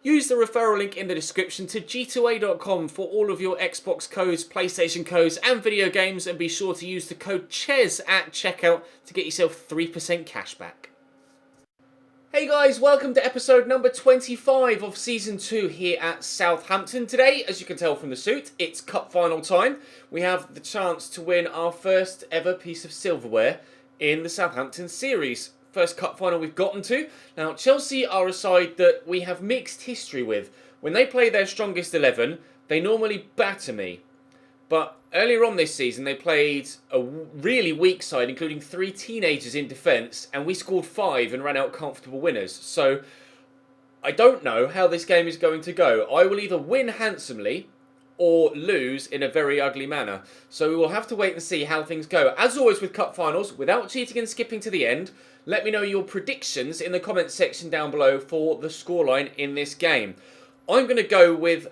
Use the referral link in the description to g2a.com for all of your Xbox codes, PlayStation codes and video games, and be sure to use the code CHES at checkout to get yourself 3% cash back. Hey guys, welcome to episode number 25 of Season 2 here at Southampton. Today, as you can tell from the suit, it's cup final time. We have the chance to win our first ever piece of silverware in the Southampton series. First cup final we've gotten to. Now, Chelsea are a side that we have mixed history with. When they play their strongest 11, they normally batter me. But earlier on this season, they played a really weak side, including 3 teenagers in defence, and we scored 5 and ran out comfortable winners. So, I don't know how this game is going to go. I will either win handsomely or lose in a very ugly manner. So we will have to wait and see how things go. As always with cup finals, without cheating and skipping to the end, let me know your predictions in the comments section down below for the scoreline in this game. I'm going to go with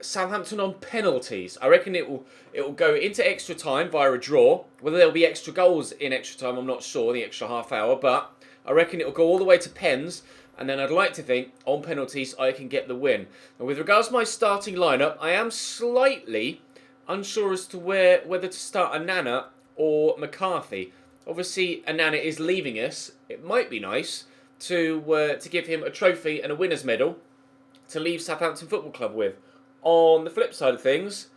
Southampton on penalties. I reckon it will go into extra time via a draw. Whether there'll be extra goals in extra time, I'm not sure, the extra half hour, but I reckon it will go all the way to pens. And then I'd like to think, on penalties, I can get the win. Now, with regards to my starting lineup, I am slightly unsure as to whether to start Anana or McCarthy. Obviously, Anana is leaving us. It might be nice to give him a trophy and a winner's medal to leave Southampton Football Club with. On the flip side of things,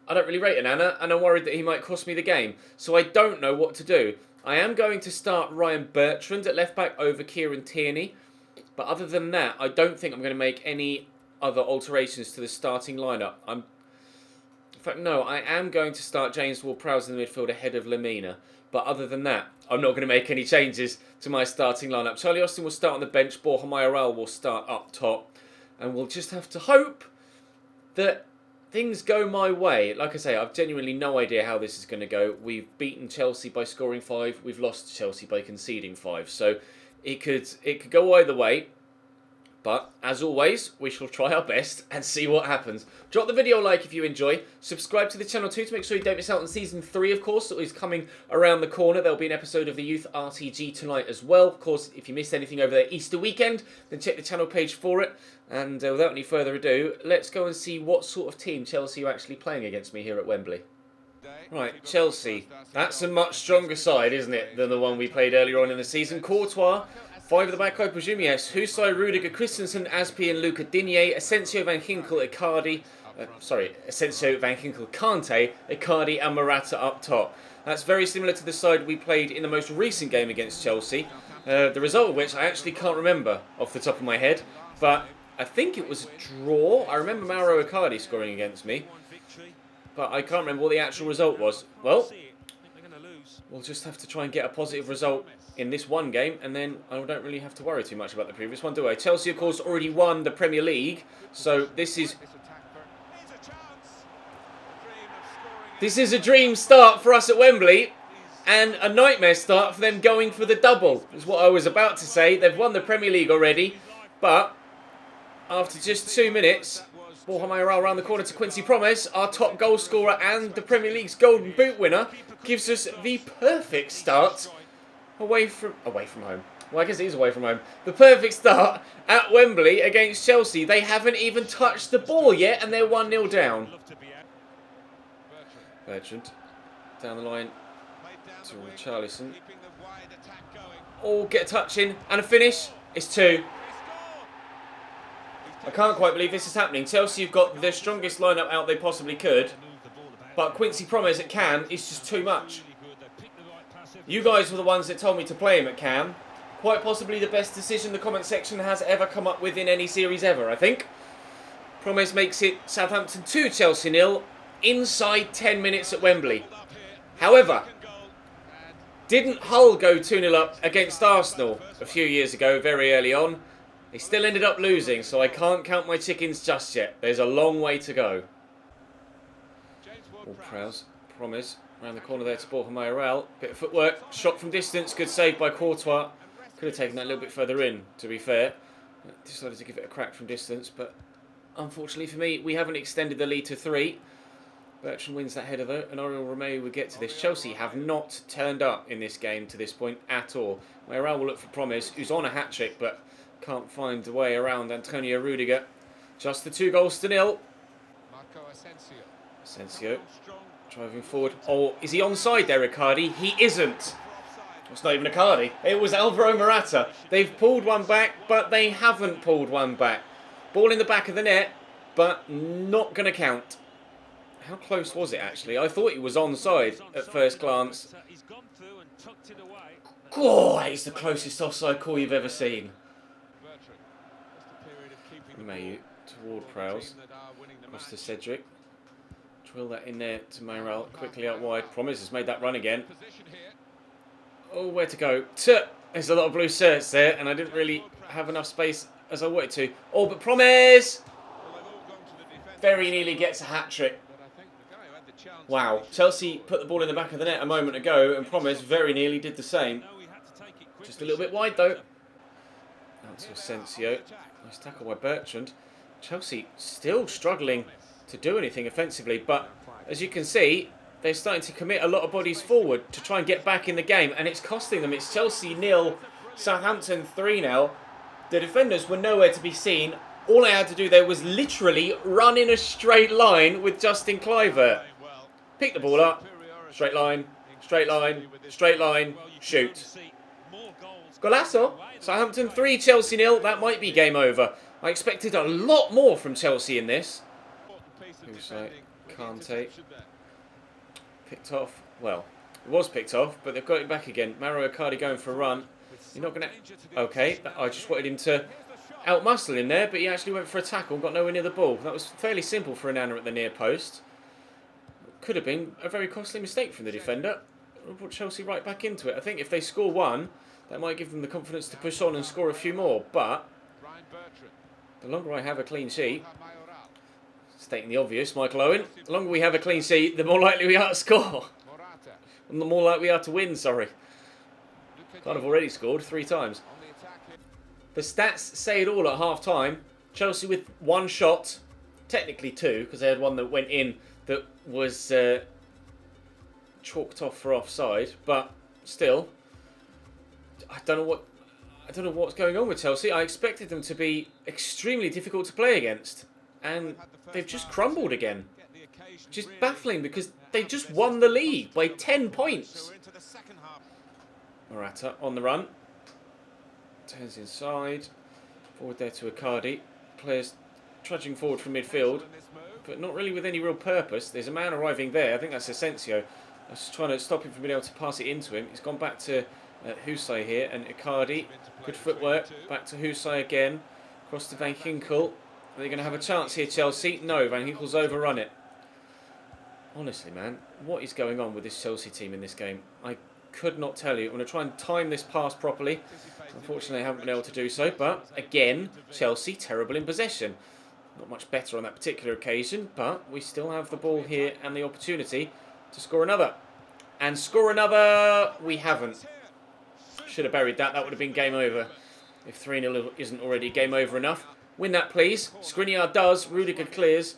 I don't really rate Anana, and I'm worried that he might cost me the game. So I don't know what to do. I am going to start Ryan Bertrand at left-back over Kieran Tierney. But other than that, I don't think I'm going to make any other alterations to the starting lineup. In fact, no, I am going to start James Ward-Prowse in the midfield ahead of Lamina. But other than that, I'm not going to make any changes to my starting lineup. Charlie Austin will start on the bench. Borja Mayoral will start up top. And we'll just have to hope that things go my way. Like I say, I've genuinely no idea how this is going to go. We've beaten Chelsea by scoring 5. We've lost to Chelsea by conceding 5. So it could go either way. But as always, we shall try our best and see what happens. Drop the video a like if you enjoy. Subscribe to the channel too to make sure you don't miss out on Season 3, of course, that is coming around the corner. There'll be an episode of the Youth RTG tonight as well. Of course, if you missed anything over the Easter weekend, then check the channel page for it. And without any further ado, let's go and see what sort of team Chelsea are actually playing against me here at Wembley. Right, Chelsea. That's a much stronger side, isn't it, than the one we played earlier on in the season. Courtois. 5 at the back, I presume, yes. Husai, Rudiger, Christensen, Aspi and Luca Digne, Asensio, Van Ginkel, Asensio, Van Ginkel, Kante, Icardi and Morata up top. That's very similar to the side we played in the most recent game against Chelsea. The result of which I actually can't remember off the top of my head, but I think it was a draw. I remember Mauro Icardi scoring against me, but I can't remember what the actual result was. Well, we'll just have to try and get a positive result in this one game, and then I don't really have to worry too much about the previous one, do I? Chelsea, of course, already won the Premier League, so this is a dream start for us at Wembley, and a nightmare start for them going for the double, is what I was about to say. They've won the Premier League already, but after just 2 minutes, Borja Mayoral around the corner to Quincy Promes, our top goal scorer and the Premier League's Golden Boot winner, gives us the perfect start away from home. Well, I guess it is away from home. The perfect start at Wembley against Chelsea. They haven't even touched the ball yet, and they're 1-0 down. Bertrand down the line to Charlison. Oh, get a touch in and a finish. It's 2. I can't quite believe this is happening. Chelsea have got the strongest lineup out they possibly could, but Quincy Promes at cam is just too much. You guys were the ones that told me to play him at cam. Quite possibly the best decision the comment section has ever come up with in any series ever, I think. Promes makes it Southampton 2, Chelsea 0, inside 10 minutes at Wembley. However, didn't Hull go 2-0 up against Arsenal a few years ago, very early on? They still ended up losing, so I can't count my chickens just yet. There's a long way to go. Ward-Prowse, Promes. Around the corner there to Borja Mayoral. Bit of footwork. Shot from distance. Good save by Courtois. Could have taken that a little bit further in, to be fair. Decided to give it a crack from distance, but unfortunately for me, we haven't extended the lead to 3. Bertrand wins that header though, and Oriol Romeu will get to this. Chelsea have not turned up in this game to this point at all. Mayoral will look for Promes, who's on a hat-trick, but Can't find a way around Antonio Rudiger. Just the 2-0. Asensio driving forward. Oh, is he onside there, Riccardi? He isn't. It's not even Riccardi. It was Alvaro Morata. They've pulled one back, but they haven't pulled one back. Ball in the back of the net, but not going to count. How close was it, actually? I thought he was onside at first glance. Oh, that is the closest offside call you've ever seen. Mayu toward Prowse. Across to Cedric. Drill that in there to Mayoral. Quickly out wide. Promise has made that run again. Oh, where to go? There's a lot of blue shirts there, and I didn't really have enough space as I wanted to. Oh, but Promise! Very nearly gets a hat-trick. Wow. Chelsea put the ball in the back of the net a moment ago, and Promise very nearly did the same. Just a little bit wide, though. Out to Asensio. Nice tackle by Bertrand. Chelsea still struggling to do anything offensively, but as you can see, they're starting to commit a lot of bodies forward to try and get back in the game, and it's costing them. It's Chelsea 0, Southampton 3 now. The defenders were nowhere to be seen. All I had to do there was literally run in a straight line with Justin Kluivert. Pick the ball up, straight line, straight line, straight line, shoot. Golasso. Southampton 3, Chelsea 0. That might be game over. I expected a lot more from Chelsea in this. Kante. Picked off. Well, it was picked off, but they've got it back again. Mario Icardi going for a run. You're not going to... Okay, I just wanted him to outmuscle him there, but he actually went for a tackle and got nowhere near the ball. That was fairly simple for Onana at the near post. Could have been a very costly mistake from the defender. Brought Chelsea right back into it. I think if they score one, that might give them the confidence to push on and score a few more. But the longer I have a clean sheet, stating the obvious, Michael Owen, the longer we have a clean sheet, the more likely we are to score. And the more likely we are to win, sorry. Kind of already scored 3 times. The stats say it all at half-time. Chelsea with 1 shot, technically 2, because they had one that went in that was chalked off for offside. But still, I don't know what's going on with Chelsea. I expected them to be extremely difficult to play against, and they've just crumbled again. Which is baffling because they just won the league by 10 points. Morata on the run. Turns inside. Forward there to Icardi. Players trudging forward from midfield, but not really with any real purpose. There's a man arriving there. I think that's Asensio. I was just trying to stop him from being able to pass it into him. He's gone back to Husay here, and Icardi. Good footwork. Back to Husay again. Across to Van Ginkel. Are they going to have a chance here, Chelsea? No, Van Ginkel's overrun it. Honestly, man, what is going on with this Chelsea team in this game? I could not tell you. I'm going to try and time this pass properly. Unfortunately, I haven't been able to do so. But, again, Chelsea terrible in possession. Not much better on that particular occasion, but we still have the ball here and the opportunity to score another. And score another, we haven't. Should have buried that. That would have been game over. If 3-0 isn't already game over enough. Win that, please. Skriniar does. Rudiger clears.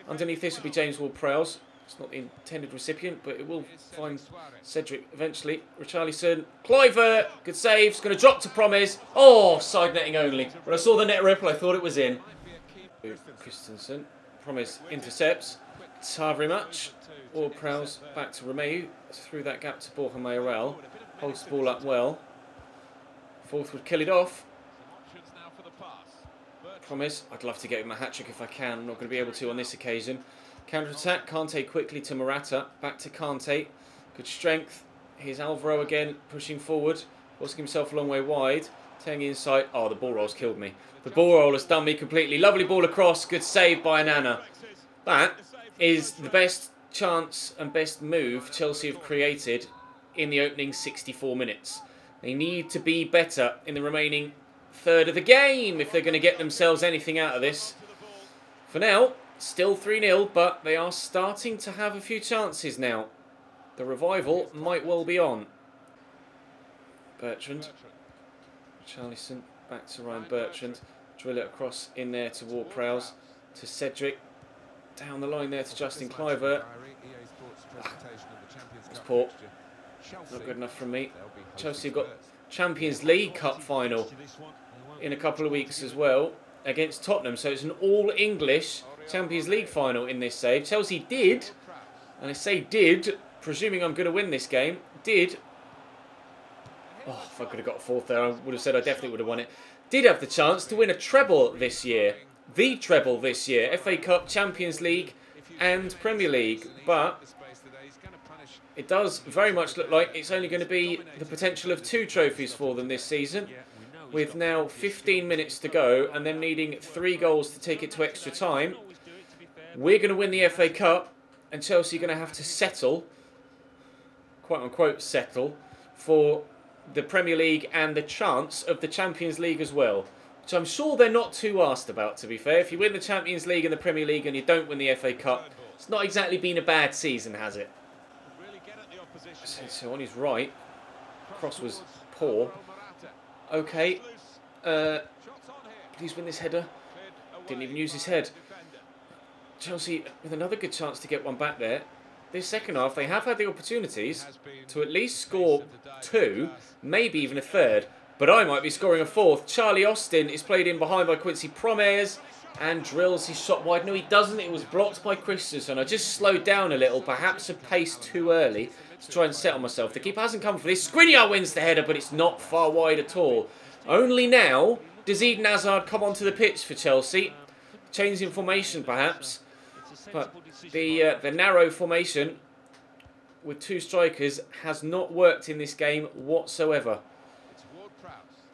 Underneath this will be James Ward-Prowse. It's not the intended recipient, but it will find Cedric eventually. Richarlison. Kluivert. Good save. It's going to drop to Promise. Oh, side netting only. When I saw the net ripple, I thought it was in. Christensen. Promise intercepts. Very much. Ward-Prowse back to Romeu. Through that gap to Borja Mayoral. Holds the ball up well. Fourth would kill it off. Promise. I'd love to get him a hat-trick if I can. I'm not going to be able to on this occasion. Counter-attack. Kante quickly to Morata. Back to Kante. Good strength. Here's Alvaro again, pushing forward. Forcing himself a long way wide. Turning inside. Oh, the ball roll's killed me. The ball roll has done me completely. Lovely ball across. Good save by Onana. That is the best chance and best move Chelsea have created in the opening 64 minutes. They need to be better in the remaining third of the game if they're going to get themselves anything out of this. For now, still 3-0, but they are starting to have a few chances now. The revival might well be on. Bertrand. Richarlison back to Ryan Bertrand. Drill it across in there to Ward-Prowse. To Cedric. Down the line there to Justin Kluivert. It's poor. Not good enough from me. Chelsea have got Champions League Cup final. in a couple of weeks as well against Tottenham. So it's an all-English Champions League final in this save. Chelsea did, and I say did, presuming I'm going to win this game, did... Oh, if I could have got a fourth there, I would have said I definitely would have won it. Did have the chance to win a treble this year. The treble this year. FA Cup, Champions League and Premier League. But it does very much look like it's only going to be the potential of 2 trophies for them this season. With now 15 minutes to go and them needing 3 goals to take it to extra time. We're going to win the FA Cup and Chelsea are going to have to settle, quote unquote settle, for the Premier League and the chance of the Champions League as well. Which I'm sure they're not too asked about, to be fair. If you win the Champions League and the Premier League and you don't win the FA Cup, it's not exactly been a bad season, has it? So on his right, cross was poor. Okay, please win this header. Didn't even use his head. Chelsea with another good chance to get one back there. This second half, they have had the opportunities to at least score 2, maybe even a third. But I might be scoring a 4th. Charlie Austin is played in behind by Quincy Promes and drills his shot wide. No, he doesn't. It was blocked by Christensen. I just slowed down a little, perhaps a pace too early to try and settle myself. The keeper hasn't come for this. Skriniar wins the header, but it's not far wide at all. Only now does Eden Hazard come onto the pitch for Chelsea. Changing formation, perhaps. But the narrow formation with 2 strikers has not worked in this game whatsoever.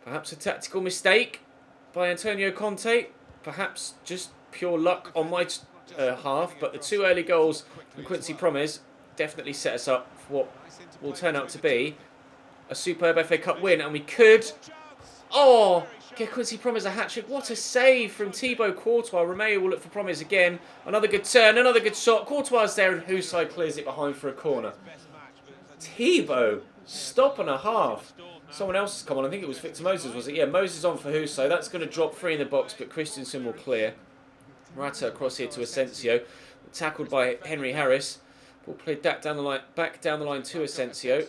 Perhaps a tactical mistake by Antonio Conte. Perhaps just pure luck on my half. But the 2 early goals from Quincy Promes definitely set us up for what will turn out to be a superb FA Cup win. And we could... Oh! Get Quincy Promes a hat-trick. What a save from Thibaut Courtois. Romeo will look for Promes again. Another good turn, another good shot. Courtois is there and Husai clears it behind for a corner. Thibaut, stop and a half. Someone else has come on. I think it was Victor Moses, was it? Yeah, Moses on for Husai. That's going to drop free in the box, but Christensen will clear. Morata across here to Asensio. Tackled by Henry Harris. Ball played back down the line to Asensio.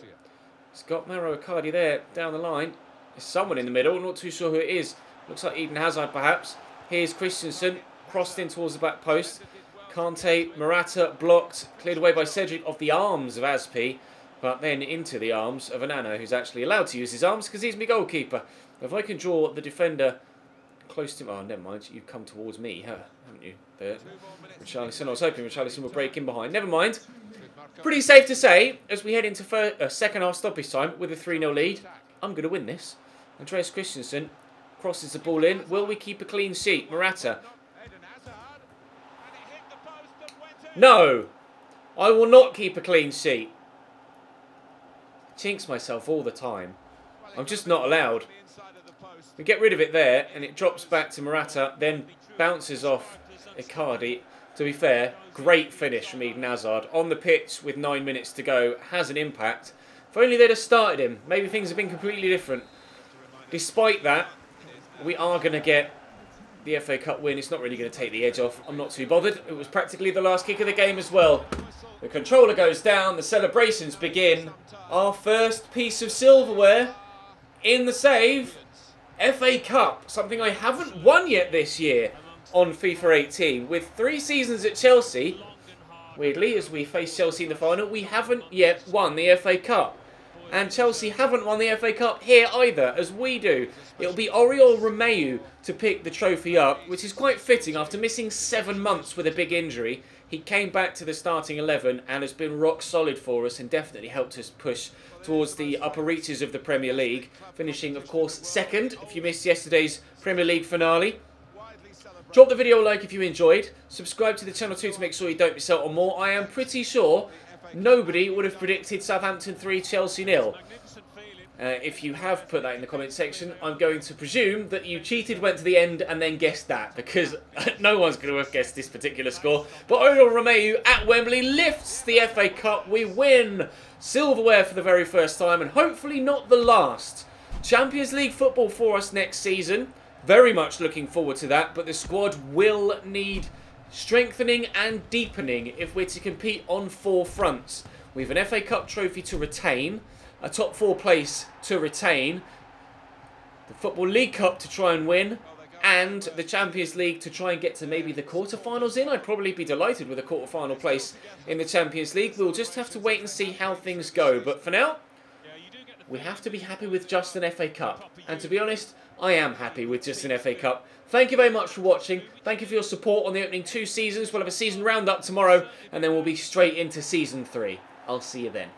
He's got Mauro Icardi there down the line. There's someone in the middle, not too sure who it is. Looks like Eden Hazard perhaps. Here's Christensen, crossed in towards the back post. Kante, Morata blocked, cleared away by Cedric off the arms of Aspi, but then into the arms of Anana, who's actually allowed to use his arms because he's my goalkeeper. If I can draw the defender close to... Oh, never mind, you've come towards me, haven't you? There. Richarlison, I was hoping Richarlison would break in behind. Never mind. Pretty safe to say, as we head into second half stoppage time with a 3-0 lead, I'm going to win this. Andreas Christensen crosses the ball in. Will we keep a clean sheet? Morata. No! I will not keep a clean sheet. Jinx myself all the time. I'm just not allowed. We get rid of it there, and it drops back to Morata, then bounces off Icardi. To be fair, great finish from Eden Hazard. On the pitch with 9 minutes to go, has an impact. If only they'd have started him, maybe things have been completely different. Despite that, we are going to get the FA Cup win. It's not really going to take the edge off. I'm not too bothered. It was practically the last kick of the game as well. The controller goes down. The celebrations begin. Our first piece of silverware in the save. FA Cup. Something I haven't won yet this year on FIFA 18. With 3 seasons at Chelsea, weirdly, as we face Chelsea in the final, we haven't yet won the FA Cup. And Chelsea haven't won the FA Cup here either, as we do. It'll be Oriol Romeu to pick the trophy up, which is quite fitting. After missing 7 months with a big injury, he came back to the starting 11 and has been rock solid for us and definitely helped us push towards the upper reaches of the Premier League. Finishing, of course, second, if you missed yesterday's Premier League finale. Drop the video a like if you enjoyed. Subscribe to the channel too to make sure you don't miss out on more. I am pretty sure nobody would have predicted Southampton 3, Chelsea 0. If you have put that in the comment section, I'm going to presume that you cheated, went to the end, and then guessed that, because no one's going to have guessed this particular score. But Oriol Romeu at Wembley lifts the FA Cup. We win silverware for the very first time, and hopefully not the last. Champions League football for us next season. Very much looking forward to that, but the squad will need strengthening and deepening if we're to compete on 4 fronts. We have an FA Cup trophy to retain, a top 4 place to retain, the Football League Cup to try and win, and the Champions League to try and get to maybe the quarterfinals in. I'd probably be delighted with a quarterfinal place in the Champions League. We'll just have to wait and see how things go. But for now, we have to be happy with just an FA Cup. And to be honest, I am happy with just an FA Cup. Thank you very much for watching. Thank you for your support on the opening 2 seasons. We'll have a season roundup tomorrow, and then we'll be straight into Season 3. I'll see you then.